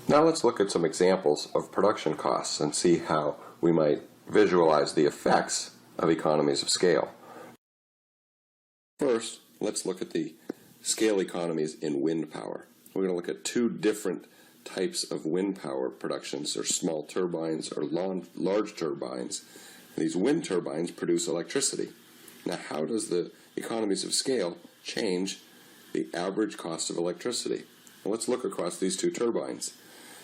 Now let's look at some examples of production costs and see how we might visualize the effects of economies of scale. First, let's look at the scale economies in wind power. We're going to look at two different types of wind power productions. There's small turbines or large turbines. These wind turbines produce electricity. Now, how does the economies of scale change the average cost of electricity? Well, let's look across these two turbines.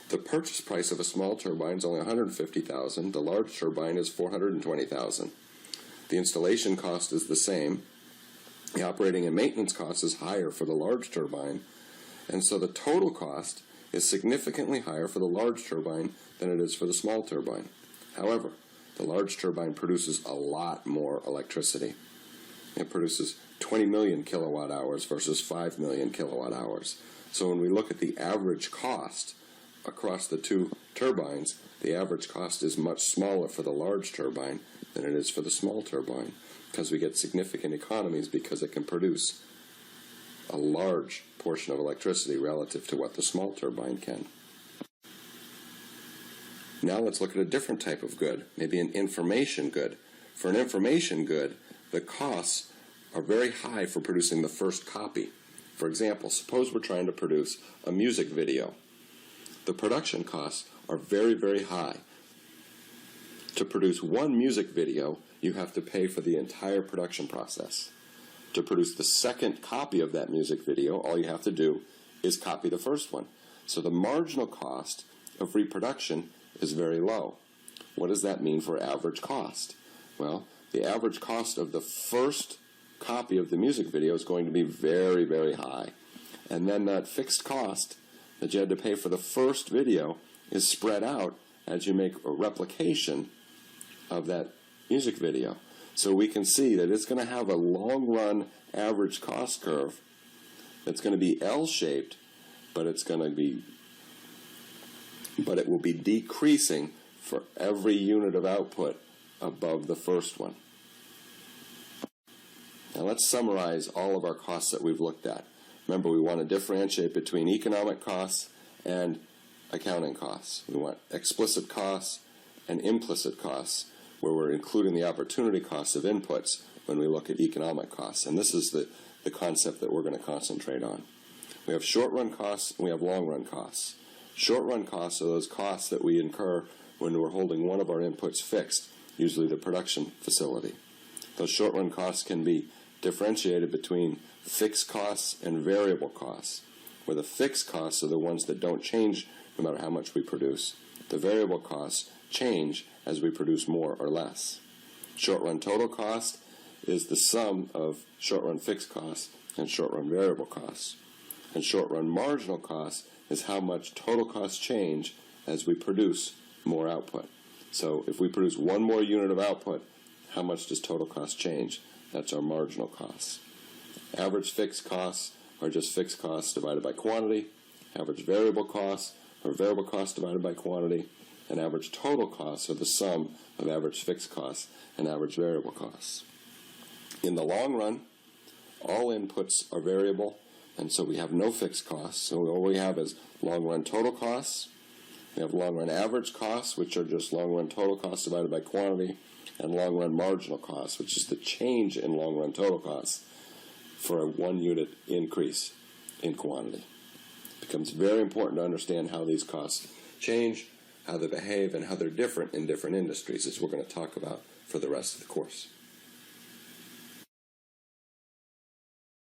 The purchase price of a small turbine is only $150,000. The large turbine is $420,000. The installation cost is the same. The operating and maintenance cost is higher for the large turbine, and so the total cost is significantly higher for the large turbine than it is for the small turbine. However, the large turbine produces a lot more electricity. It produces 20 million kilowatt hours versus 5 million kilowatt hours. So when we look at the average cost across the two turbines, the average cost is much smaller for the large turbine than it is for the small turbine, because we get significant economies because it can produce a large portion of electricity relative to what the small turbine can. Now let's look at a different type of good, maybe an information good. For an information good, the costs are very high for producing the first copy. For example, suppose we're trying to produce a music video. The production costs are very, very high. To produce one music video, you have to pay for the entire production process. To produce the second copy of that music video, all you have to do is copy the first one. So the marginal cost of reproduction is very low. What does that mean for average cost? Well, the average cost of the first copy of the music video is going to be very, very high. And then that fixed cost that you had to pay for the first video is spread out as you make a replication of that music video. So we can see that it's going to have a long-run average cost curve that's going to be L-shaped, but it will be decreasing for every unit of output above the first one. Now let's summarize all of our costs that we've looked at. Remember, we want to differentiate between economic costs and accounting costs. We want explicit costs and implicit costs, where we're including the opportunity costs of inputs when we look at economic costs. And this is the concept that we're going to concentrate on. We have short-run costs and we have long-run costs. Short-run costs are those costs that we incur when we're holding one of our inputs fixed, usually the production facility. Those short-run costs can be differentiated between fixed costs and variable costs, where the fixed costs are the ones that don't change no matter how much we produce. The variable costs change as we produce more or less. Short-run total cost is the sum of short-run fixed costs and short-run variable costs. And short-run marginal cost is how much total costs change as we produce more output. So if we produce one more unit of output, how much does total cost change? That's our marginal costs. Average fixed costs are just fixed costs divided by quantity. Average variable costs are variable costs divided by quantity. And average total costs are the sum of average fixed costs and average variable costs. In the long run, all inputs are variable, and so we have no fixed costs. So all we have is long-run total costs. We have long-run average costs, which are just long-run total costs divided by quantity, and long-run marginal costs, which is the change in long-run total costs for a 1 unit increase in quantity. It becomes very important to understand how these costs change, how they behave, and how they're different in different industries, as we're going to talk about for the rest of the course.